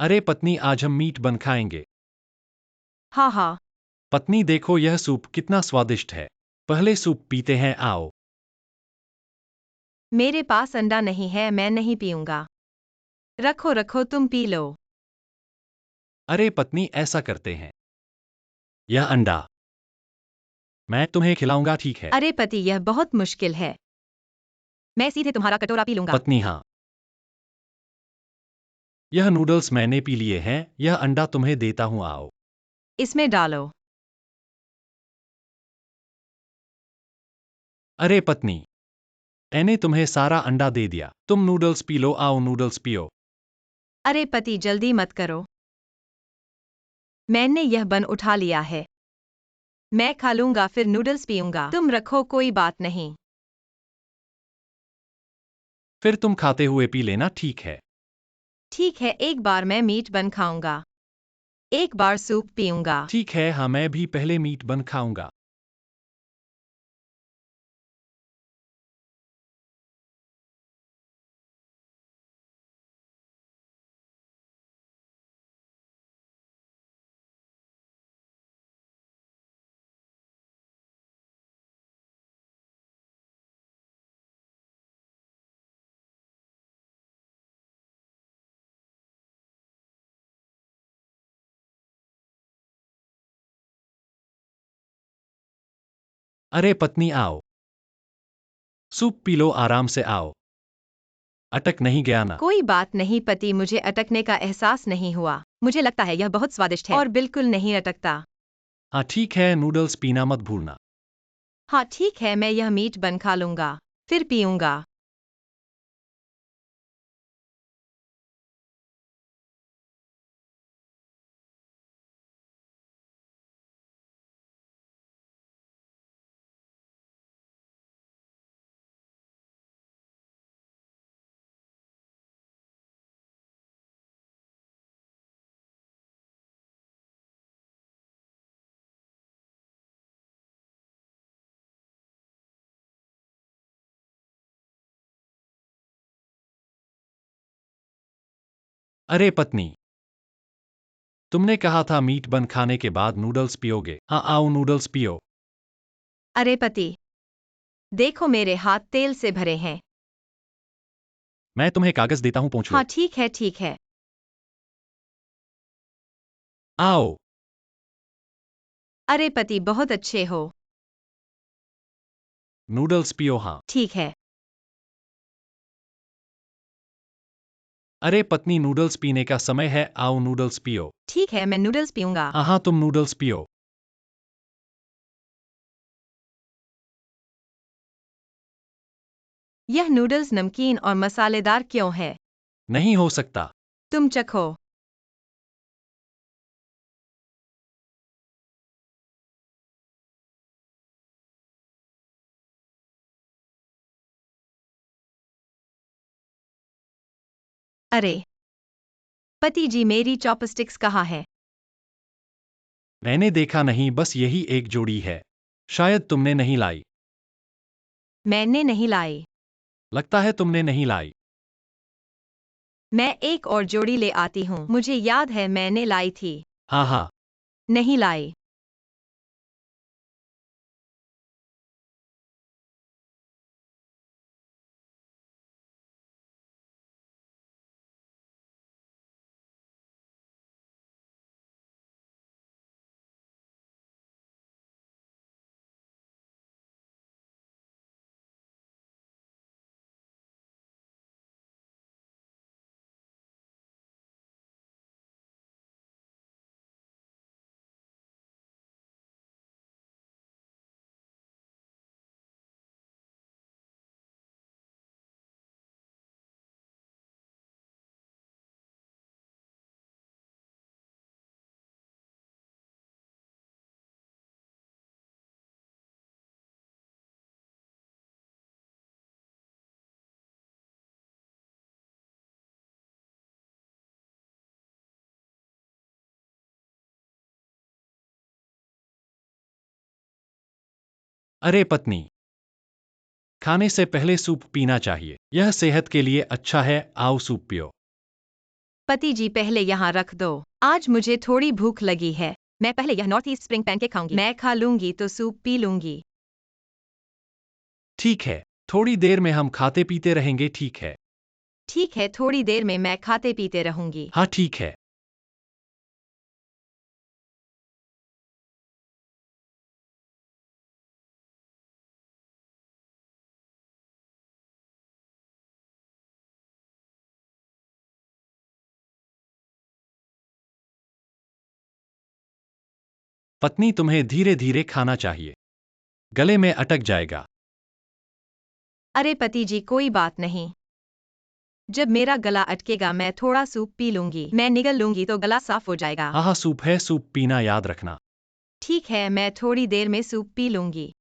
अरे पत्नी, आज हम मीट बन खाएंगे। हाँ हाँ। पत्नी देखो, यह सूप कितना स्वादिष्ट है। पहले सूप पीते हैं, आओ। मेरे पास अंडा नहीं है, मैं नहीं पीऊंगा। रखो रखो, तुम पी लो। अरे पत्नी, ऐसा करते हैं। यह अंडा मैं तुम्हें खिलाऊंगा, ठीक है? अरे पति, यह बहुत मुश्किल है। मैं सीधे तुम्हारा कटोरा पी लूंगा। पत्नी, हाँ। यह नूडल्स मैंने पी लिए हैं, यह अंडा तुम्हें देता हूं, आओ। इसमें डालो। अरे पत्नी, मैंने तुम्हें सारा अंडा दे दिया, तुम नूडल्स पी लो, आओ नूडल्स पियो। अरे पति, जल्दी मत करो। मैंने यह बन उठा लिया है। मैं खा लूंगा फिर नूडल्स पीऊंगा, तुम रखो, कोई बात नहीं। फिर तुम खाते हुए पी लेना, ठीक है? ठीक है, एक बार मैं मीट बन खाऊंगा, एक बार सूप पीऊंगा। ठीक है, हाँ, मैं भी पहले मीट बन खाऊंगा। अरे पत्नी, आओ। सूप पी लो, आराम से, आओ। अटक नहीं गया ना? कोई बात नहीं पति, मुझे अटकने का एहसास नहीं हुआ। मुझे लगता है यह बहुत स्वादिष्ट है और बिल्कुल नहीं अटकता। हाँ ठीक है, नूडल्स पीना मत भूलना। हाँ ठीक है, मैं यह मीट बन खा लूंगा, फिर पीऊंगा। अरे पत्नी, तुमने कहा था मीट बन खाने के बाद नूडल्स पियोगे, हाँ आओ नूडल्स पियो। अरे पति, देखो मेरे हाथ तेल से भरे हैं। मैं तुम्हें कागज देता हूं, पूछ लो। हाँ ठीक है ठीक है। आओ। अरे पति, बहुत अच्छे हो। नूडल्स पियो, हाँ। ठीक है। अरे पत्नी, नूडल्स पीने का समय है, आओ नूडल्स पियो। ठीक है, मैं नूडल्स पीऊंगा। हाँ हाँ, तुम नूडल्स पियो। यह नूडल्स नमकीन और मसालेदार क्यों है? नहीं हो सकता। तुम चखो। अरे पति जी, मेरी चॉपस्टिक्स कहाँ है? मैंने देखा नहीं, बस यही एक जोड़ी है। शायद तुमने नहीं लाई। मैंने नहीं लाई। लगता है तुमने नहीं लाई। मैं एक और जोड़ी ले आती हूँ, मुझे याद है मैंने लाई थी। हाँ हाँ। नहीं लाई। अरे पत्नी, खाने से पहले सूप पीना चाहिए, यह सेहत के लिए अच्छा है, आओ सूप पियो। पति जी पहले यहाँ रख दो। आज मुझे थोड़ी भूख लगी है। मैं पहले यह नॉर्थ ईस्ट स्प्रिंग पैनकेक खाऊंगी। मैं खा लूंगी तो सूप पी लूंगी। ठीक है, थोड़ी देर में हम खाते पीते रहेंगे, ठीक है? ठीक है, थोड़ी देर में मैं खाते पीते रहूंगी। हाँ ठीक है। पत्नी, तुम्हें धीरे धीरे खाना चाहिए, गले में अटक जाएगा। अरे पति जी, कोई बात नहीं। जब मेरा गला अटकेगा मैं थोड़ा सूप पी लूंगी। मैं निगल लूंगी तो गला साफ हो जाएगा। हाँ हाँ, सूप है, सूप पीना याद रखना। ठीक है, मैं थोड़ी देर में सूप पी लूंगी।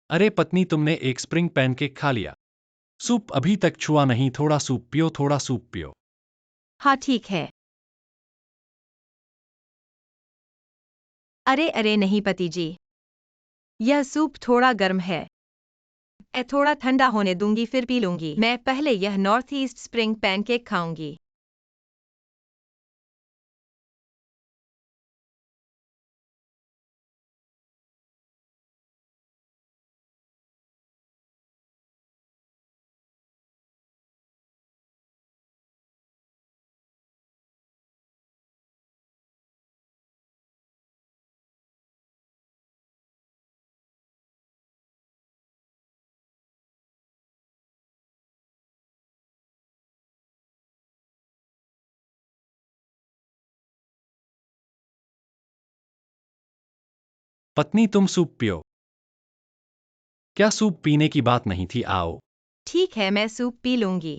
अरे पत्नी, तुमने एक स्प्रिंग पैनकेक खा लिया, सूप अभी तक छुआ नहीं, थोड़ा सूप पियो, थोड़ा सूप पियो। हाँ ठीक है। अरे अरे नहीं पति जी, यह सूप थोड़ा गर्म है। मैं थोड़ा ठंडा होने दूंगी फिर पी लूंगी। मैं पहले यह नॉर्थ ईस्ट स्प्रिंग पैनकेक खाऊंगी। पत्नी, तुम सूप पियो। क्या सूप पीने की बात नहीं थी? आओ। ठीक है, मैं सूप पी लूंगी।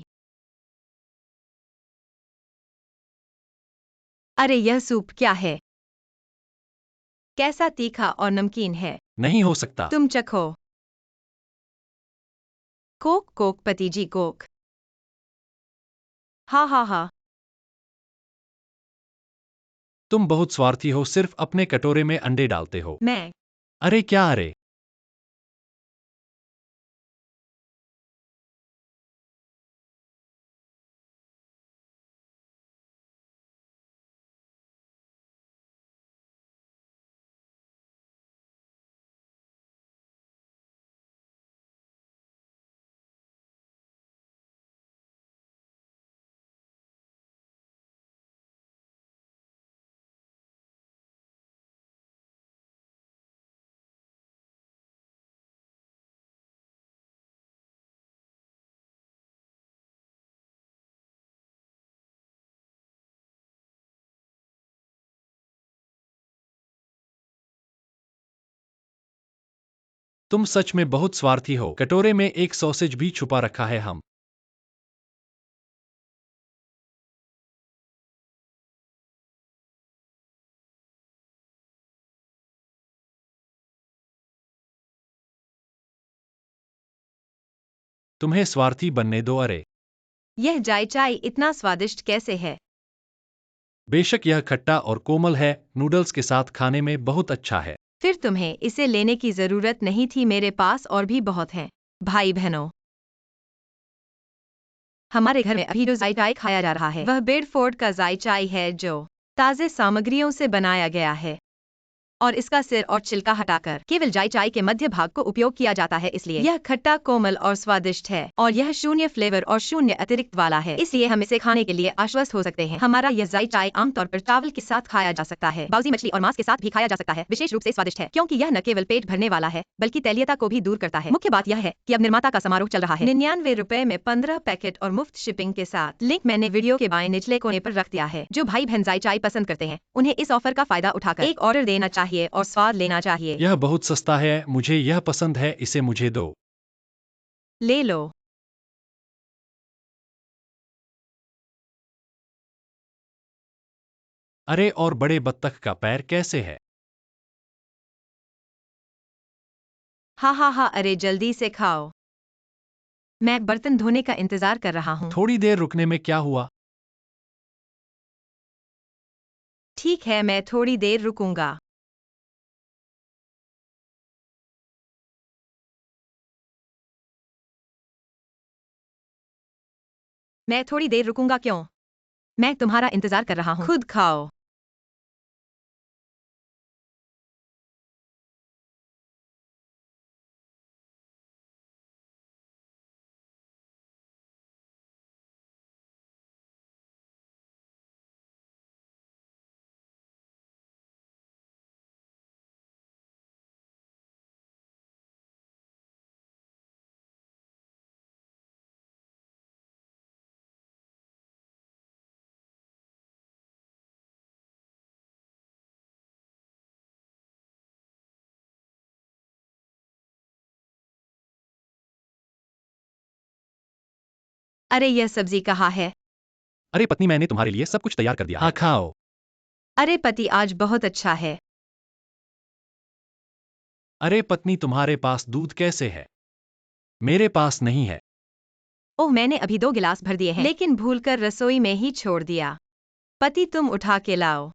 अरे यह सूप क्या है? कैसा तीखा और नमकीन है। नहीं हो सकता। तुम चखो। कोक कोक पति जी, कोक। हाँ हाँ हाँ। तुम बहुत स्वार्थी हो, सिर्फ अपने कटोरे में अंडे डालते हो। मैं अरे क्या अरे? तुम सच में बहुत स्वार्थी हो, कटोरे में एक सॉसेज भी छुपा रखा है हम। तुम्हें स्वार्थी बनने दो। अरे यह जाय चाय इतना स्वादिष्ट कैसे है? बेशक यह खट्टा और कोमल है, नूडल्स के साथ खाने में बहुत अच्छा है। फिर तुम्हें इसे लेने की जरूरत नहीं थी, मेरे पास और भी बहुत हैं। भाई बहनों, हमारे घर में अभी जो जाय चाय खाया जा रहा है वह बेडफोर्ड का जाय चाय है जो ताजे सामग्रियों से बनाया गया है और इसका सिर और छिलका हटाकर केवल जाय चाय के मध्य भाग को उपयोग किया जाता है, इसलिए यह खट्टा, कोमल और स्वादिष्ट है और यह शून्य फ्लेवर और शून्य अतिरिक्त वाला है, इसलिए हम इसे खाने के लिए आश्वस्त हो सकते हैं। हमारा यह जाय चाय आमतौर पर चावल के साथ खाया जा सकता है, बाउजी मछली और मांस के साथ भी खाया जा सकता है। विशेष रूप से स्वादिष्ट है क्योंकि यह न केवल पेट भरने वाला है बल्कि तैलीयता को भी दूर करता है। मुख्य बात यह है कि अब निर्माता का समारोह चल रहा है, 99 रुपए में 15 पैकेट और मुफ्त शिपिंग के साथ। लिंक मैंने वीडियो के बाएं निचले कोने पर रख दिया है। जो भाई बहन जाय चाय पसंद करते हैं उन्हें इस ऑफर का फायदा उठाकर एक ऑर्डर देना चाहिए और स्वाद लेना चाहिए। यह बहुत सस्ता है, मुझे यह पसंद है, इसे मुझे दो। ले लो। अरे और बड़े बत्तख का पैर कैसे है? हाँ हाँ हाँ, अरे जल्दी से खाओ। मैं बर्तन धोने का इंतजार कर रहा हूँ। थोड़ी देर रुकने में क्या हुआ? ठीक है, मैं थोड़ी देर रुकूंगा। मैं थोड़ी देर रुकूंगा क्यों? मैं तुम्हारा इंतजार कर रहा हूँ। खुद खाओ। अरे यह सब्जी कहाँ है? अरे पत्नी, मैंने तुम्हारे लिए सब कुछ तैयार कर दिया है। हाँ, खाओ। अरे पति, आज बहुत अच्छा है। अरे पत्नी, तुम्हारे पास दूध कैसे है? मेरे पास नहीं है। ओह, मैंने अभी 2 गिलास भर दिए हैं, लेकिन भूलकर रसोई में ही छोड़ दिया। पति, तुम उठा के लाओ।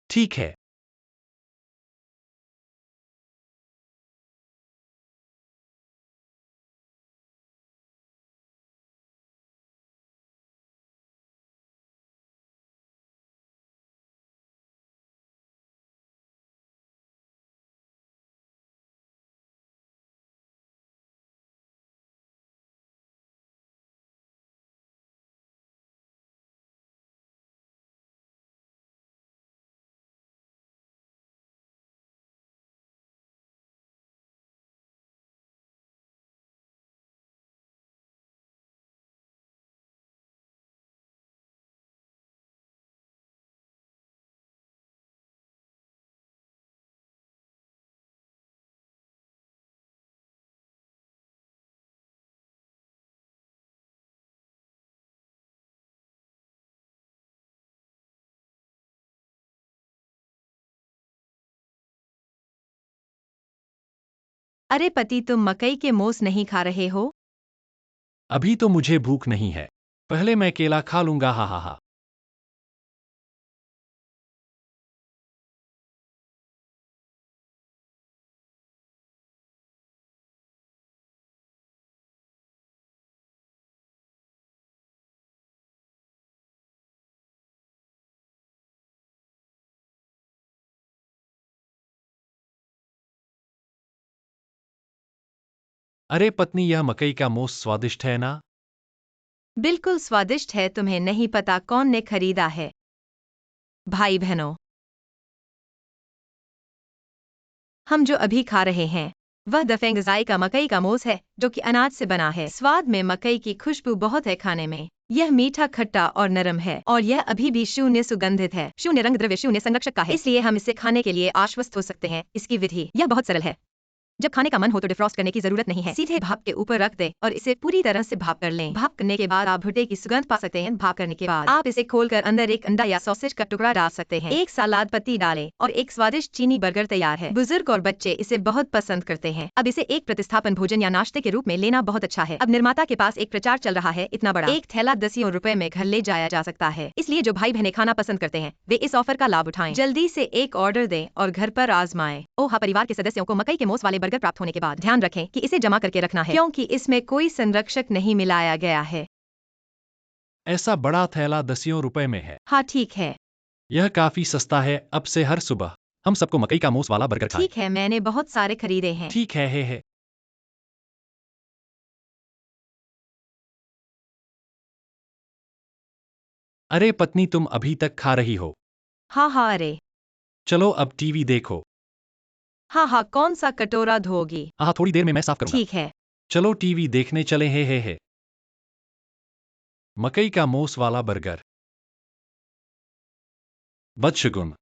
ठीक है। अरे पति, तुम मकई के मोस नहीं खा रहे हो? अभी तो मुझे भूख नहीं है। पहले मैं केला खा लूंगा। हा हा हा। अरे पत्नी, यह मकई का मोस स्वादिष्ट है ना? बिल्कुल स्वादिष्ट है। तुम्हें नहीं पता कौन ने खरीदा है। भाई बहनों, हम जो अभी खा रहे हैं वह दफेंगजाई का मकई का मोस है, जो कि अनाज से बना है। स्वाद में मकई की खुशबू बहुत है। खाने में यह मीठा, खट्टा और नरम है, और यह अभी भी शून्य सुगंधित है। शून्य रंग द्रव्य शून्य संरक्षक का है, इसलिए हम इसे खाने के लिए आश्वस्त हो सकते हैं। इसकी विधि यह बहुत सरल है। जब खाने का मन हो तो डिफ्रॉस्ट करने की जरूरत नहीं है। सीधे भाप के ऊपर रख दें और इसे पूरी तरह से भाप कर लें। भाप करने के बाद आप भुट्टे की सुगंध पा सकते हैं। भाप करने के बाद आप इसे खोलकर अंदर एक अंडा या सॉसेज का टुकड़ा डाल सकते हैं। एक सलाद पत्ती डालें और एक स्वादिष्ट चीनी बर्गर तैयार है। बुजुर्ग और बच्चे इसे बहुत पसंद करते हैं। अब इसे एक प्रतिस्थापन भोजन या नाश्ते के रूप में लेना बहुत अच्छा है। अब निर्माता के पास एक प्रचार चल रहा है। इतना बड़ा एक थैला ₹10 में घर ले जाया जा सकता है। इसलिए जो भाई बहनें खाना पसंद करते हैं वे इस ऑफर का लाभ उठाएं। जल्दी से एक ऑर्डर दें और घर पर आजमाएं। ओह, परिवार के सदस्यों को मकई के मोस वाले बर्गर प्राप्त होने के बाद ध्यान रखें कि इसे जमा करके रखना है, क्योंकि इसमें कोई संरक्षक नहीं मिलाया गया है। ऐसा बड़ा थैला ₹10 में है। हाँ ठीक है। यह काफी सस्ता है। अब से हर सुबह हम सबको मकई का मोस वाला बर्गर खाएं। ठीक है, मैंने बहुत सारे खरीदे हैं। ठीक है। है। अरे पत्नी, तुम अभी तक खा रही हो? हाँ हाँ, अरे चलो अब टीवी देखो। हाँ हाँ, कौन सा कटोरा धोगी? हाँ, थोड़ी देर में मैं साफ करूंगा। ठीक है। चलो टीवी देखने चले। है। मकई का मोस वाला बर्गर। बदशगुन।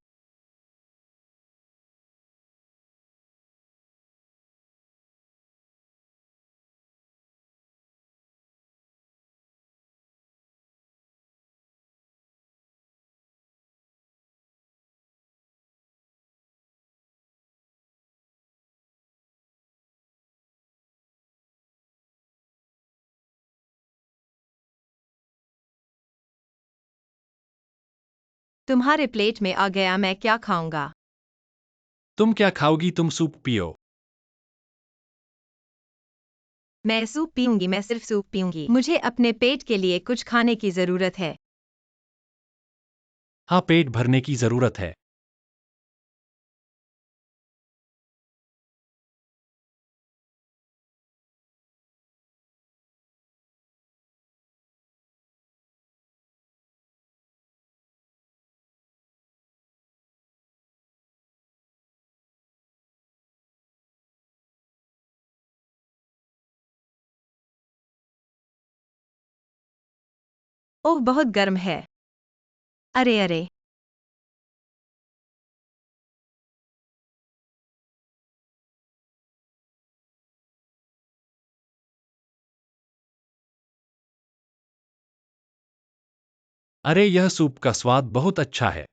तुम्हारे प्लेट में आ गया, मैं क्या खाऊंगा? तुम क्या खाओगी? तुम सूप पियो। मैं सूप पीऊंगी, मैं सिर्फ सूप पीऊंगी। मुझे अपने पेट के लिए कुछ खाने की जरूरत है। हाँ, पेट भरने की जरूरत है। ओह, बहुत गर्म है। अरे अरे। अरे, यह सूप का स्वाद बहुत अच्छा है।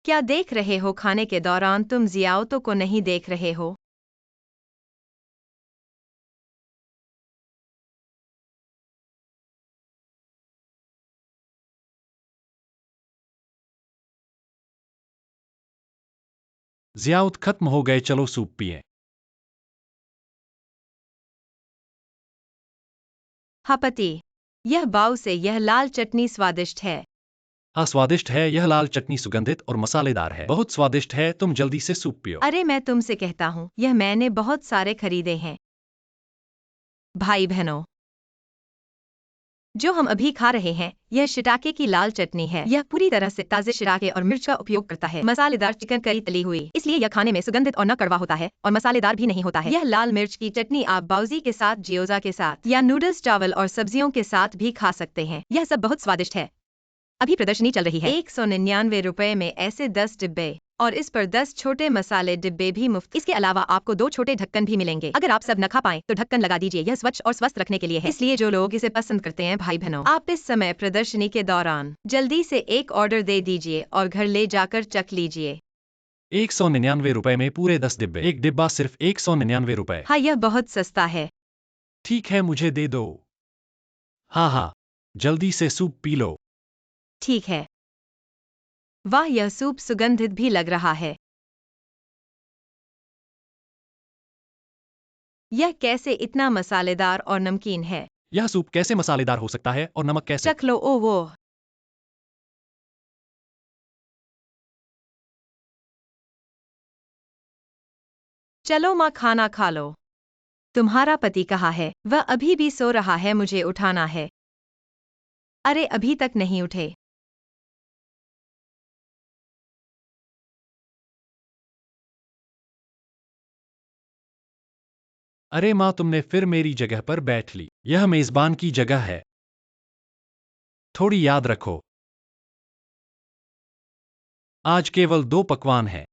क्या देख रहे हो? खाने के दौरान तुम जियाओतो को नहीं देख रहे हो? ज़ियाउत खत्म हो गए, चलो सूप पिए। हाँ पति, यह बाऊ से यह लाल चटनी स्वादिष्ट है। हाँ, स्वादिष्ट है। यह लाल चटनी सुगंधित और मसालेदार है। बहुत स्वादिष्ट है। तुम जल्दी से सूप पियो। अरे मैं तुमसे कहता हूँ, यह मैंने बहुत सारे खरीदे हैं। भाई बहनों, जो हम अभी खा रहे हैं, यह शिराके की लाल चटनी है। यह पूरी तरह से ताजे शिराके और मिर्च का उपयोग करता है। मसालेदार चिकन करी तली हुई, इसलिए यह खाने में सुगंधित और न कड़वा होता है और मसालेदार भी नहीं होता है। यह लाल मिर्च की चटनी आप बाउजी के साथ, जियोजा के साथ या नूडल्स, चावल और सब्जियों के साथ भी खा सकते हैं। यह सब बहुत स्वादिष्ट है। अभी प्रदर्शनी चल रही है। 199 रुपए में ऐसे 10 डिब्बे और इस पर 10 छोटे मसाले डिब्बे भी मुफ्त। इसके अलावा आपको 2 छोटे ढक्कन भी मिलेंगे। अगर आप सब न खा पाएं तो ढक्कन लगा दीजिए। यह स्वच्छ और स्वस्थ रखने के लिए है, इसलिए जो लोग इसे पसंद करते हैं, भाई बहनों, आप इस समय प्रदर्शनी के दौरान जल्दी से एक ऑर्डर दे दीजिए और घर ले जाकर चख लीजिए। 199 रुपए में पूरे 10 डिब्बे। एक डिब्बा सिर्फ 199 रुपए। हाँ, यह बहुत सस्ता है। ठीक है, मुझे दे दो। हाँ हाँ, जल्दी से सूप पी लो। ठीक है। वाह, यह सूप सुगंधित भी लग रहा है। यह कैसे इतना मसालेदार और नमकीन है? यह सूप कैसे मसालेदार हो सकता है और नमक कैसे? चख लो। ओह वो। चलो माँ, खाना खा लो। तुम्हारा पति कहाँ है? वह अभी भी सो रहा है, मुझे उठाना है। अरे अभी तक नहीं उठे। अरे माँ, तुमने फिर मेरी जगह पर बैठ ली। यह मेजबान की जगह है। थोड़ी याद रखो, आज केवल 2 पकवान हैं।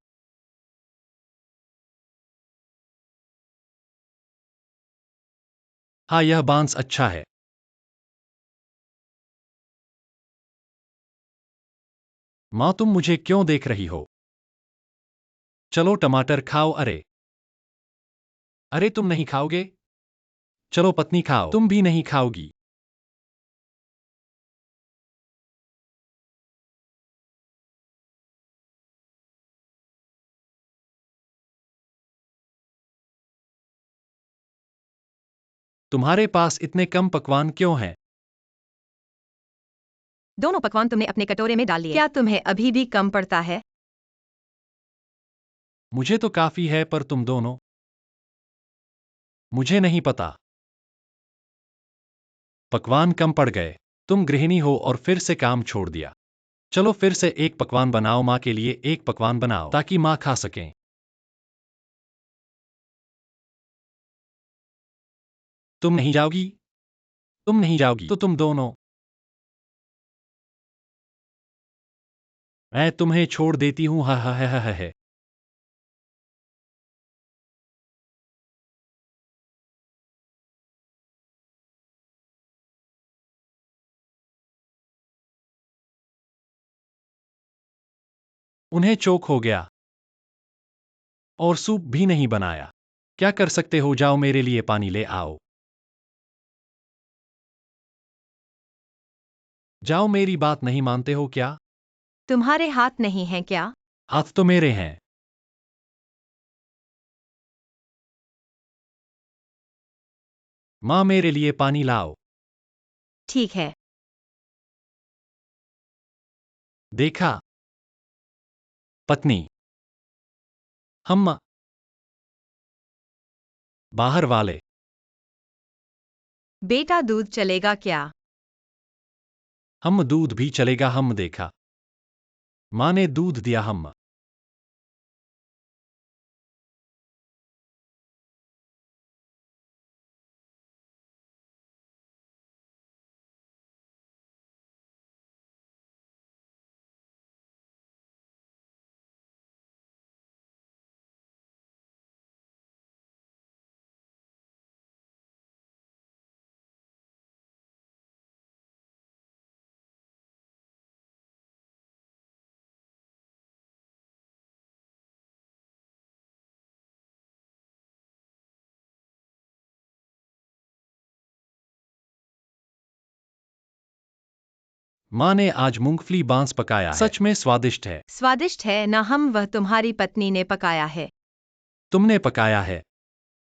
हाँ, यह बांस अच्छा है। माँ, तुम मुझे क्यों देख रही हो? चलो टमाटर खाओ। अरे अरे, तुम नहीं खाओगे? चलो पत्नी खाओ। तुम भी नहीं खाओगी? तुम्हारे पास इतने कम पकवान क्यों हैं? दोनों पकवान तुमने अपने कटोरे में डाल लिए। क्या तुम्हें अभी भी कम पड़ता है? मुझे तो काफी है, पर तुम दोनों? मुझे नहीं पता। पकवान कम पड़ गए। तुम गृहिणी हो और फिर से काम छोड़ दिया। चलो फिर से एक पकवान बनाओ, माँ के लिए एक पकवान बनाओ ताकि माँ खा सकें। तुम नहीं जाओगी? तुम नहीं जाओगी तो तुम दोनों। मैं तुम्हें छोड़ देती हूँ। हा हा हा हा हा। उन्हें चोक हो गया और सूप भी नहीं बनाया। क्या कर सकते हो? जाओ मेरे लिए पानी ले आओ। जाओ, मेरी बात नहीं मानते हो क्या? तुम्हारे हाथ नहीं हैं क्या? हाथ तो मेरे हैं। माँ, मेरे लिए पानी लाओ। ठीक है। देखा? पत्नी। हम बाहर वाले। बेटा दूध चलेगा क्या? हम दूध भी चलेगा। हम देखा। माँ ने दूध दिया। हम माँ ने आज मूंगफली बांस पकाया है। सच में स्वादिष्ट है। स्वादिष्ट है ना? हम वह तुम्हारी पत्नी ने पकाया है। तुमने पकाया है।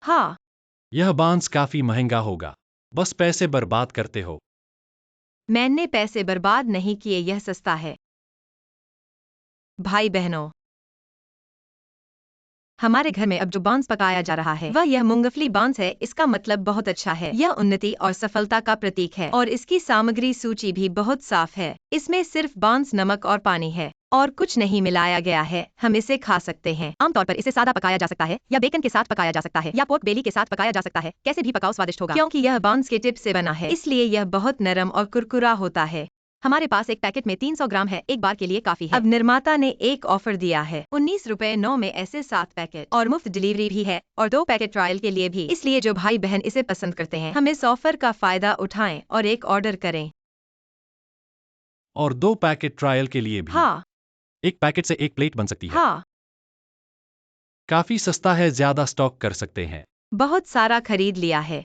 हाँ। यह बांस काफी महंगा होगा। बस पैसे बर्बाद करते हो। मैंने पैसे बर्बाद नहीं किए, यह सस्ता है। भाई बहनों, हमारे घर में अब जो बांस पकाया जा रहा है वह यह मूंगफली बांस है। इसका मतलब बहुत अच्छा है। यह उन्नति और सफलता का प्रतीक है और इसकी सामग्री सूची भी बहुत साफ है। इसमें सिर्फ बांस, नमक और पानी है और कुछ नहीं मिलाया गया है। हम इसे खा सकते हैं। आमतौर पर इसे सादा पकाया जा सकता है या बेकन के साथ पकाया जा सकता है या पोर्क बेली के साथ पकाया जा सकता है। कैसे भी पकाओ स्वादिष्ट होगा क्योंकि यह बांस के टिप से बना है, इसलिए यह बहुत नरम और कुरकुरा होता है। हमारे पास एक पैकेट में 300 ग्राम है, एक बार के लिए काफी है। अब निर्माता ने एक ऑफर दिया है, 19 रुपए 9 में ऐसे 7 पैकेट और मुफ्त डिलीवरी भी है और 2 पैकेट ट्रायल के लिए भी। इसलिए जो भाई बहन इसे पसंद करते हैं, हम इस ऑफर का फायदा उठाएं और एक ऑर्डर करें। और 2 पैकेट ट्रायल के लिए भी। हाँ। एक पैकेट से एक प्लेट बन सकती है। हाँ। काफी सस्ता है, ज्यादा स्टॉक कर सकते हैं। बहुत सारा खरीद लिया है।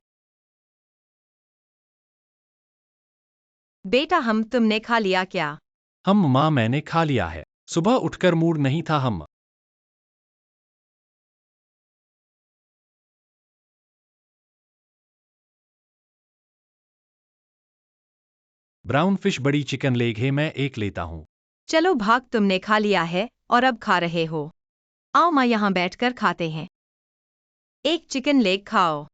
बेटा, हम तुमने खा लिया क्या? हम माँ, मैंने खा लिया है। सुबह उठकर मूड नहीं था। हम ब्राउन फिश बड़ी चिकन लेग है, मैं एक लेता हूँ। चलो भाग, तुमने खा लिया है और अब खा रहे हो। आओ माँ, यहाँ बैठकर खाते हैं। एक चिकन लेग खाओ।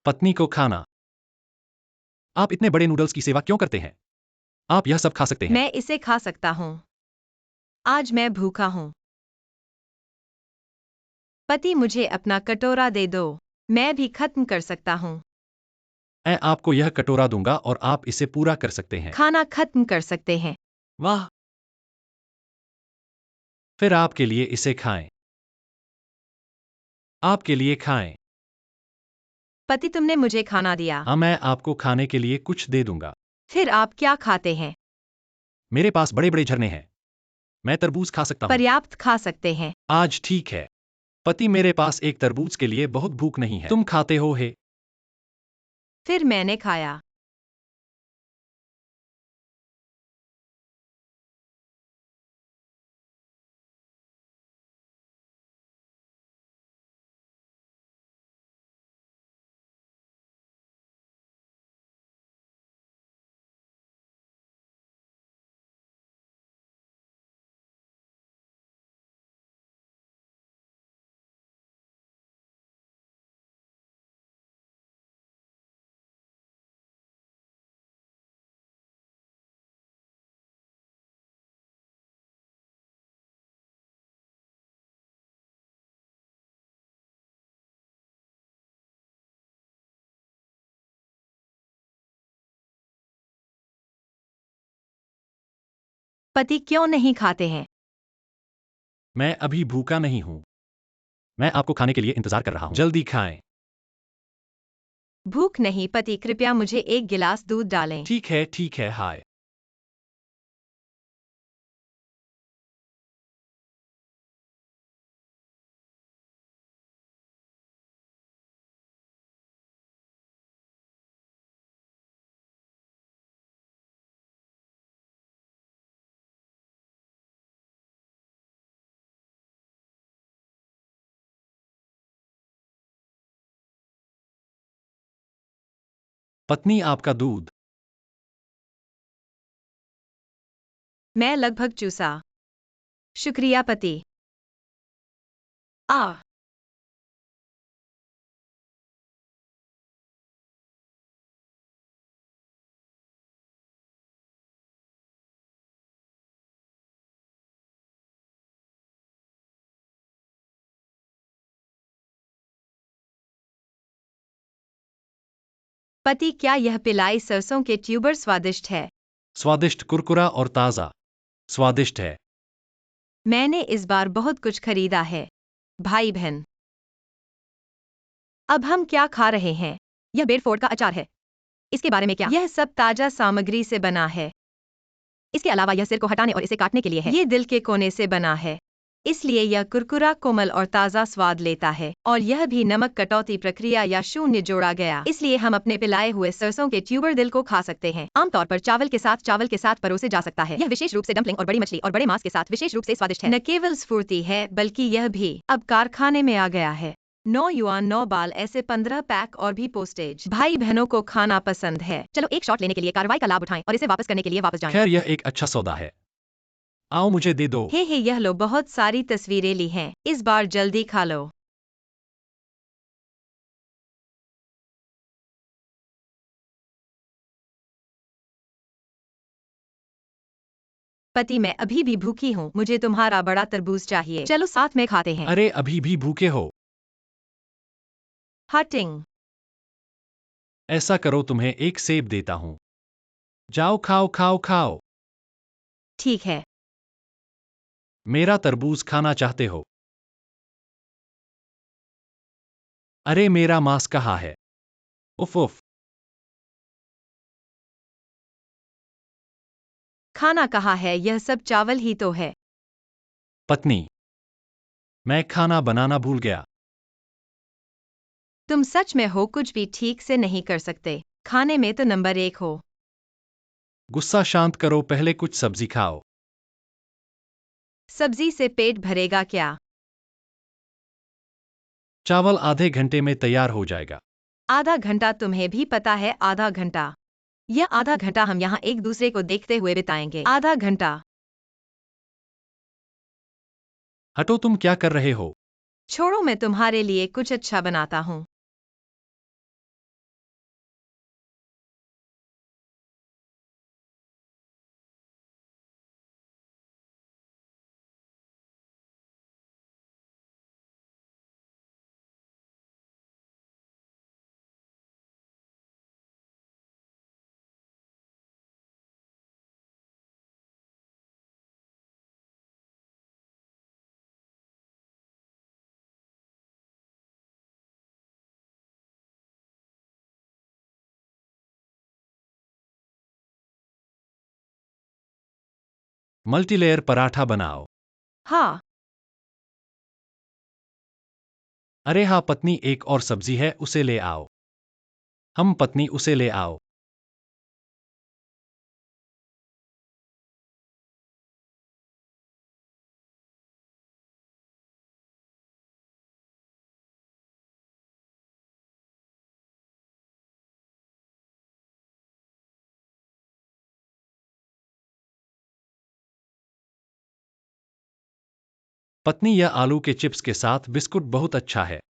पत्नी को खाना। आप इतने बड़े नूडल्स की सेवा क्यों करते हैं? आप यह सब खा सकते हैं। मैं इसे खा सकता हूँ। आज मैं भूखा हूँ। पति, मुझे अपना कटोरा दे दो। मैं भी खत्म कर सकता हूँ। मैं आपको यह कटोरा दूंगा और आप इसे पूरा कर सकते हैं। खाना खत्म कर सकते हैं। वाह! फिर आपके लिए इसे खाएं। आपके लिए खाएं। पति, तुमने मुझे खाना दिया। हाँ, मैं आपको खाने के लिए कुछ दे दूंगा। फिर आप क्या खाते हैं? मेरे पास बड़े बड़े झरने हैं। मैं तरबूज खा सकता हूँ। पर्याप्त खा सकते हैं। आज ठीक है। पति, मेरे पास एक तरबूज के लिए बहुत भूख नहीं है। तुम खाते हो हे? फिर मैंने खाया। पति क्यों नहीं खाते हैं? मैं अभी भूखा नहीं हूँ। मैं आपको खाने के लिए इंतजार कर रहा हूँ। जल्दी खाएं। भूख नहीं पति, कृपया मुझे एक गिलास दूध डालें। ठीक है, हाय। पत्नी आपका दूध। मैं लगभग चूसा। शुक्रिया पति। आ पति, क्या यह पिलाई सरसों के ट्यूबर स्वादिष्ट है? स्वादिष्ट, कुरकुरा और ताज़ा। स्वादिष्ट है। मैंने इस बार बहुत कुछ खरीदा है। भाई बहन, अब हम क्या खा रहे हैं? यह बेडफोर्ड का अचार है। इसके बारे में क्या? यह सब ताजा सामग्री से बना है। इसके अलावा यह सिर को हटाने और इसे काटने के लिए है। ये दिल के कोने से बना है, इसलिए यह कुरकुरा, कोमल और ताज़ा स्वाद लेता है। और यह भी नमक कटौती प्रक्रिया या शून्य जोड़ा गया, इसलिए हम अपने पिलाए हुए सरसों के ट्यूबर दिल को खा सकते हैं। आमतौर पर चावल के साथ परोसे जा सकता है। यह विशेष रूप से डम्पलिंग और बड़ी मछली और बड़े मांस के साथ विशेष रूप से स्वादिष्ट है। न केवल स्फूर्ति है, बल्कि यह भी अब कारखाने में आ गया है। 9 युआन 9 बाल, ऐसे 15 पैक और भी पोस्टेज। भाई बहनों को खाना पसंद है। चलो एक शॉट लेने के लिए कार्रवाई का लाभ उठाएं और इसे वापस करने के लिए वापस जाएं। खैर, यह एक अच्छा सौदा है। आओ मुझे दे दो। हे यह लो, बहुत सारी तस्वीरें ली हैं। इस बार जल्दी खा लो। पति, मैं अभी भी भूखी हूँ। मुझे तुम्हारा बड़ा तरबूज चाहिए। चलो साथ में खाते हैं। अरे, अभी भी भूखे हो? हटिंग। ऐसा करो, तुम्हें एक सेब देता हूँ। जाओ, खाओ खाओ खाओ। ठीक है। मेरा तरबूज खाना चाहते हो? अरे, मेरा मांस कहाँ है? उफ उफ। खाना कहाँ है? यह सब चावल ही तो है। पत्नी, मैं खाना बनाना भूल गया। तुम सच में हो कुछ भी ठीक से नहीं कर सकते। खाने में तो नंबर 1 हो। गुस्सा शांत करो, पहले कुछ सब्जी खाओ। सब्जी से पेट भरेगा क्या? चावल आधे घंटे में तैयार हो जाएगा। आधा घंटा? तुम्हें भी पता है आधा घंटा? यह आधा घंटा हम यहाँ एक दूसरे को देखते हुए बिताएंगे। आधा घंटा। हटो, तुम क्या कर रहे हो? छोड़ो, मैं तुम्हारे लिए कुछ अच्छा बनाता हूँ। मल्टीलेयर पराठा बनाओ। हाँ। अरे हाँ पत्नी, एक और सब्जी है, उसे ले आओ। हम पत्नी, उसे ले आओ। पत्नी, यह आलू के चिप्स के साथ बिस्कुट बहुत अच्छा है।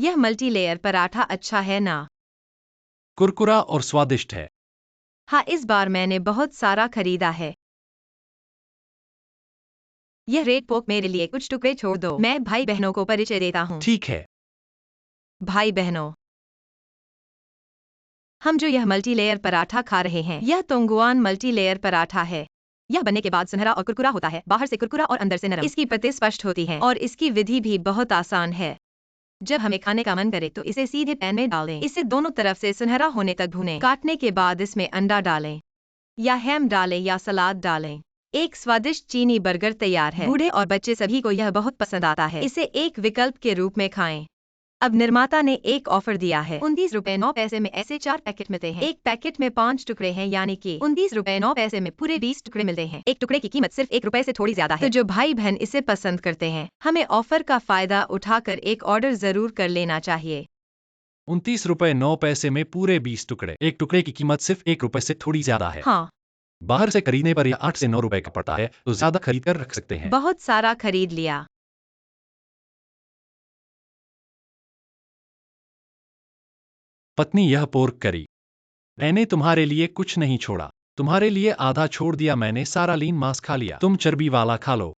यह मल्टी लेयर पराठा अच्छा है ना? कुरकुरा और स्वादिष्ट है। हाँ, इस बार मैंने बहुत सारा खरीदा है। यह रेड पोक मेरे लिए कुछ टुकड़े छोड़ दो। मैं भाई बहनों को परिचय देता हूँ। ठीक है। भाई बहनों, हम जो यह मल्टी लेयर पराठा खा रहे हैं, यह तोंगुआन मल्टी लेयर पराठा है। यह बनने के बाद सुनहरा और कुरकुरा होता है, बाहर से कुरकुरा और अंदर से नरम। इसकी पत्ते स्पष्ट होती हैं और इसकी विधि भी बहुत आसान है। जब हमें खाने का मन करे तो इसे सीधे पैन में डालें। इसे दोनों तरफ से सुनहरा होने तक भूनें। काटने के बाद इसमें अंडा डालें या हैम डालें या सलाद डालें। एक स्वादिष्ट चीनी बर्गर तैयार है। बूढ़े और बच्चे सभी को यह बहुत पसंद आता है। इसे एक विकल्प के रूप में खाएं। अब निर्माता ने एक ऑफर दिया है। 29 रुपए 9 पैसे में ऐसे 4 पैकेट मिलते हैं। एक पैकेट में 5 टुकड़े हैं, यानी कि 29 रुपए 9 पैसे में पूरे 20 टुकड़े मिलते हैं। एक टुकड़े की कीमत सिर्फ 1 रुपए से थोड़ी ज्यादा है। तो जो भाई बहन इसे पसंद करते हैं, हमें ऑफर का फायदा उठाकर एक ऑर्डर जरूर कर लेना चाहिए। 29 रुपए 9 पैसे में पूरे 20 टुकड़े। एक टुकड़े की कीमत सिर्फ 1 रुपए से थोड़ी ज्यादा है। हाँ, बाहर से खरीदने पर यह 8 से 9 रुपए का पड़ता है, तो ज्यादा खरीद कर रख सकते हैं। बहुत सारा खरीद लिया। पत्नी, यह पोर्क करी। मैंने तुम्हारे लिए कुछ नहीं छोड़ा। तुम्हारे लिए आधा छोड़ दिया। मैंने सारा लीन मांस खा लिया। तुम चर्बी वाला खा लो।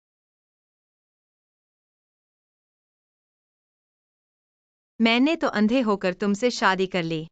मैंने तो अंधे होकर तुमसे शादी कर ली।